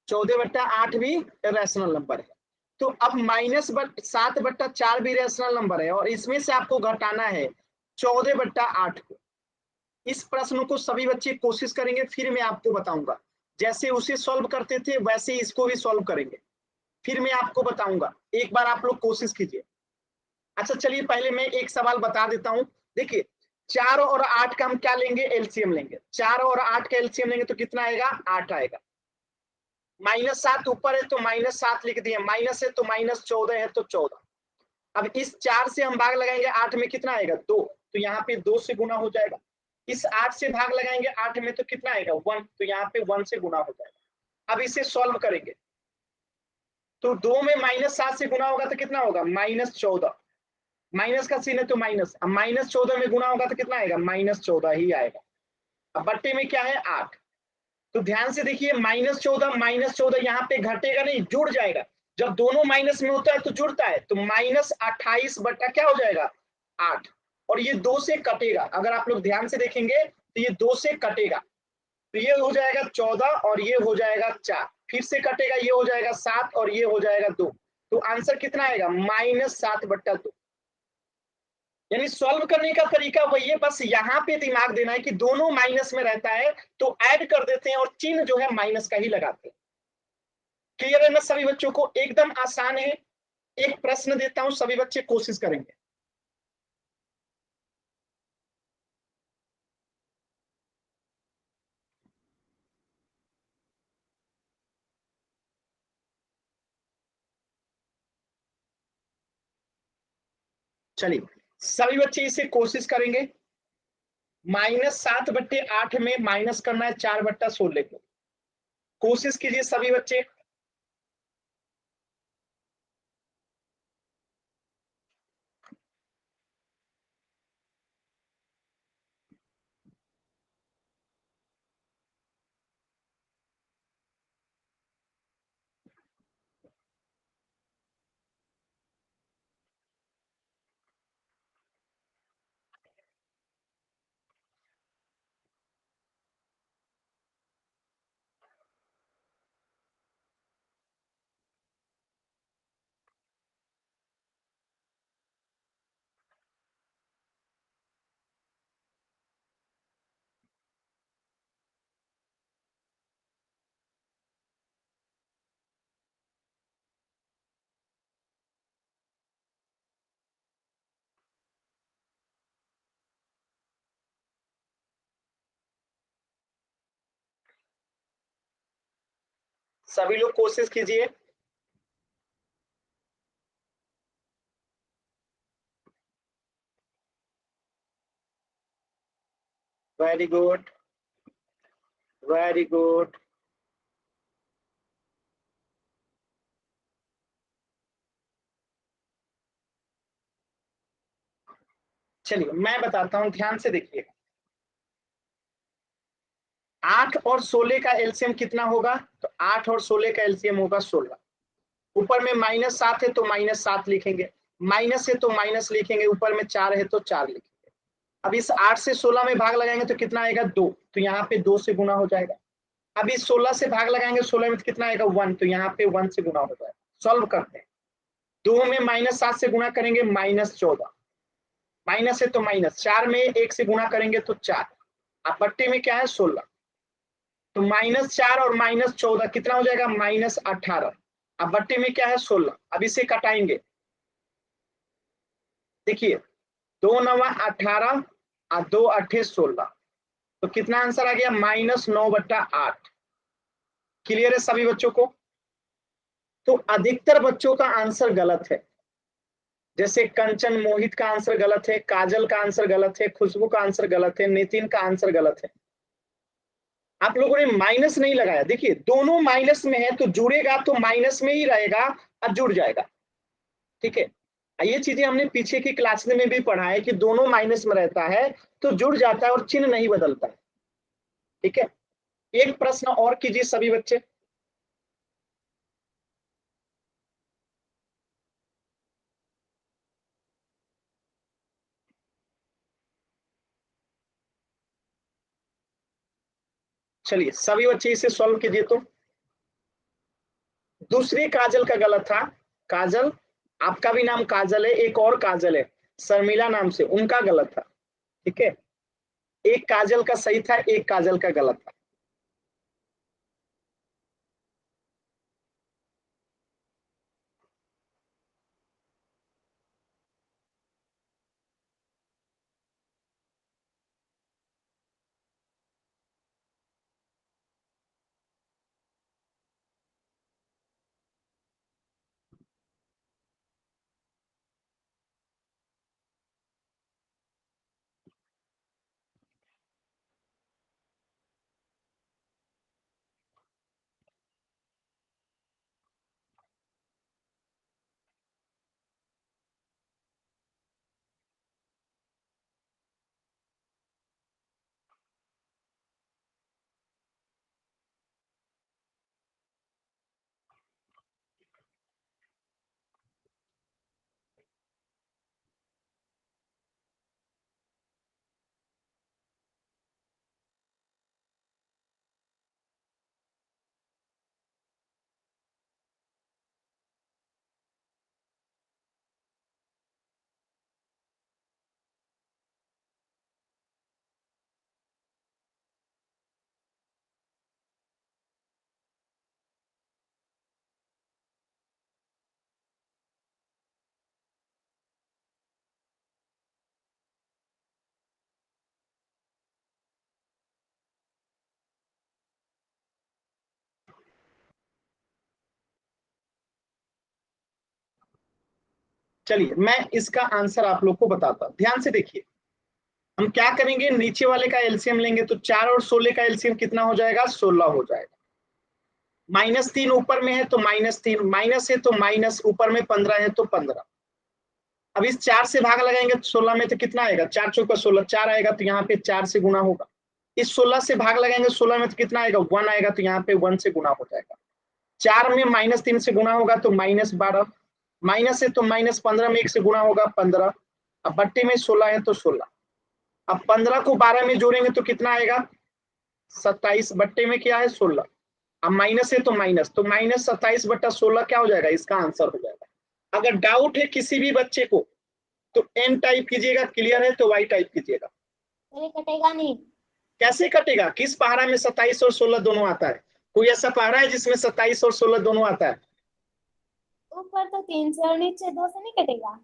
14/8 भी रैशनल नंबर है। तो अब -7/4 भी रैशनल नंबर है और इसमें से आपको घटाना है 14/8 को। इस प्रश्न को सभी बच्चे कोशिश करेंगे, फिर मैं आपको बताऊंगा। जैसे उसे सॉल्व करते थे वैसे इसको भी सॉल्व करेंगे, फिर मैं आपको बताऊंगा। एक बार आप लोग कोशिश कीजिए। अच्छा चलिए, पहले मैं एक सवाल बता देता हूं। देखिए, 4 और 8 का हम क्या लेंगे, एलसीएम लेंगे। 4 और 8 का एलसीएम लेंगे तो कितना आएगा, 8 आएगा। -7 ऊपर है तो -7 लिख दिए, माइनस है तो -14 है तो 14। अब इस 4 से हम भाग लगाएंगे 8 में, कितना आएगा, 2, तो यहाँ पे 2 से गुना हो जाएगा। इस 8 से भाग लगाएंगे 8 में तो कितना आएगा, 1, तो यहाँ पे 1 से गुना हो जाएगा। अब इसे सॉल्व करेंगे तो 2 में -7 से गुना होगा तो कितना होगा, -14। माइनस का सीन है तो माइनस, अब -14 में गुना होगा तो कितना आएगा, -14 ही आएगा। अब बट्टे में क्या है, 8। तो ध्यान से देखिए, -14 यहाँ पे घटेगा नहीं, जुड़ जाएगा। जब दोनों माइनस में होता है तो जुड़ता है, तो -28 बटा क्या हो जाएगा, 8। और ये 2 से कटेगा, अगर आप लोग ध्यान से देखेंगे तो ये 2 से कटेगा, तो ये हो जाएगा 14 और ये हो जाएगा 4। फिर से कटेगा, ये हो जाएगा 7 और ये हो जाएगा 2। तो आंसर कितना आएगा, -7/2। यानी सॉल्व करने का तरीका वही है, बस यहाँ पे दिमाग देना है कि दोनों माइनस में रहता है तो ऐड कर देते हैं और चिन्ह जो है माइनस का ही लगाते हैं। क्लियर है ना सभी बच्चों को, एकदम आसान है। एक प्रश्न देता हूं, सभी बच्चे कोशिश करेंगे। चलिए, सभी बच्चे इसे कोशिश करेंगे। -7/8 में माइनस करना है 4/16 को। कोशिश कीजिए सभी बच्चे। सभी लोग कोशिश कीजिए। Very good, very good. चलिए मैं बताता हूं, ध्यान से देखिए। 8 और 16 का एलसीएम कितना होगा? तो 8 और 16 का एलसीएम होगा 16। ऊपर में -7 है तो -7 लिखेंगे, माइनस है तो माइनस लिखेंगे, ऊपर में 4 है तो 4 लिखेंगे। अब इस 8 से 16 में भाग लगाएंगे तो कितना आएगा? 2, तो यहाँ पे 2 से गुना हो जाएगा। अब इस 16 से भाग लगाएंगे 16 में तो कितना आएगा? 1, तो यहाँ पे 1 से गुना हो जाएगा। सॉल्व करते हैं। 2 में -7 से गुना करेंगे -14, माइनस है तो माइनस, 4 में 1 से गुना करेंगे तो 4, अब बट्टे में क्या है? 16, तो -4 और -14 कितना हो जाएगा? -18। अब बट्टे में क्या है? 16। अब इसे कटाएंगे, देखिए 2 9 18 और 2 8 16, तो कितना आंसर आ गया? -9/8। क्लियर है सभी बच्चों को? तो अधिकतर बच्चों का आंसर गलत है। जैसे कंचन मोहित का आंसर गलत है, काजल का आंसर गलत है, खुशबू का आंसर गलत है, नितिन का आंसर गलत है। आप लोगों ने माइनस नहीं लगाया। देखिए दोनों माइनस में है तो जुड़ेगा तो माइनस में ही रहेगा और जुड़ जाएगा। ठीक है, ये चीजें हमने पीछे की क्लास में भी पढ़ा है कि दोनों माइनस में रहता है तो जुड़ जाता है और चिन्ह नहीं बदलता है। ठीक है, एक प्रश्न और कीजिए सभी बच्चे। चलिए सभी बच्चे इसे सॉल्व कीजिए। तो दूसरी काजल का गलत था। काजल, आपका भी नाम काजल है, एक और काजल है शर्मिला नाम से, उनका गलत था। ठीक है, एक काजल का सही था, एक काजल का गलत था। चलिए मैं इसका आंसर आप लोग को बताता हूं, ध्यान से देखिए। हम क्या करेंगे, नीचे वाले का एलसीएम लेंगे तो 4 और 16 का एलसीएम कितना हो जाएगा? 16 हो जाएगा। -3 ऊपर में है तो -3, माइनस है तो माइनस, ऊपर में 15 है तो 15। अब इस 4 से भाग लगाएंगे 16 में तो कितना आएगा? 4 चौका 16, 4 आएगा तो यहाँ पे 4 से गुना होगा। इस 16 से भाग लगाएंगे 16 में तो कितना आएगा? 1 आएगा तो यहाँ पे 1 से गुना हो जाएगा। 4 में -3 से गुना होगा तो -12, माइनस है तो -15 में 1 से गुना होगा 15। अब बट्टे में 16 है तो 16। अब 15 को 12 में जोड़ेंगे तो कितना आएगा? 27, बट्टे में क्या है? 16। अब माइनस है तो माइनस, तो -27/16 क्या हो जाएगा? इसका आंसर हो जाएगा। अगर डाउट है किसी भी बच्चे को तो एन टाइप कीजिएगा, क्लियर है तो वाई टाइप कीजिएगा। ये कटेगा नहीं। कैसे कटेगा? किस पहाड़ा में 27 और 16 दोनों आता है? कोई ऐसा पहाड़ा है जिसमें 27 और 16 दोनों आता है? ऊपर तो 3 से और नीचे 2 से नहीं कटेगा।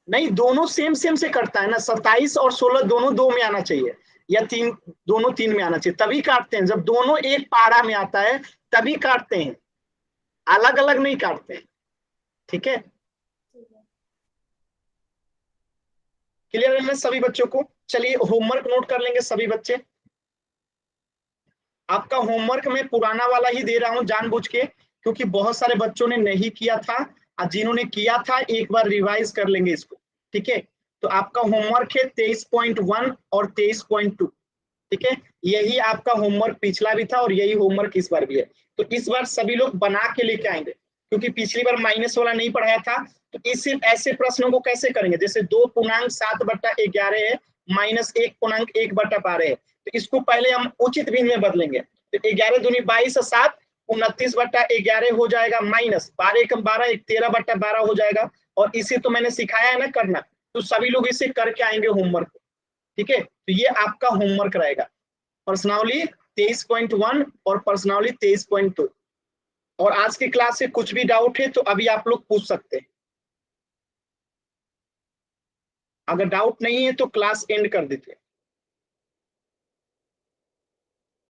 नहीं, दोनों सेम सेम से कटता है ना। 27 और 16 दोनों 2 में आना चाहिए, या 3, दोनों 3 में आना चाहिए, तभी काटते हैं। जब दोनों एक पहाड़ा में आता है तभी काटते हैं। अलग अलग नहीं काटते हैं, ठीक है? क्लियर है सभी बच्चों को? चलिए होमवर्क नोट कर लेंगे सभी बच्चे। आपका होमवर्क मैं पुराना वाला ही दे रहा हूं जानबूझ के, क्योंकि बहुत सारे बच्चों ने नहीं किया था, और जिन्होंने किया था एक बार रिवाइज कर लेंगे इसको, ठीक है? तो आपका होमवर्क है 23.1 और 23.2, ठीक है? यही आपका होमवर्क पिछला भी था और यही होमवर्क इस बार भी है। तो इस बार सभी लोग बना के लेके आएंगे, क्योंकि पिछली बार माइनस वाला नहीं पढ़ाया था। तो इस ऐसे प्रश्नों को कैसे करेंगे? जैसे 2.7/11 है माइनस 1.1/12 है, तो इसको पहले हम उचित भिन्न में बदलेंगे। तो 11 दूनी 22 और 7 29/11 हो जाएगा, माइनस 12 कम 12 13/12 हो जाएगा। और इसे तो मैंने सिखाया है ना करना, तो सभी लोग इसे करके आएंगे होमवर्क, ठीक है? तो ये आपका होमवर्क रहेगा, पर्सनली 23.1 और पर्सनली 23.2। और आज की क्लास से कुछ भी डाउट है तो अभी आप लोग पूछ सकते हैं। अगर डाउट नहीं है तो क्लास एंड कर देते हैं।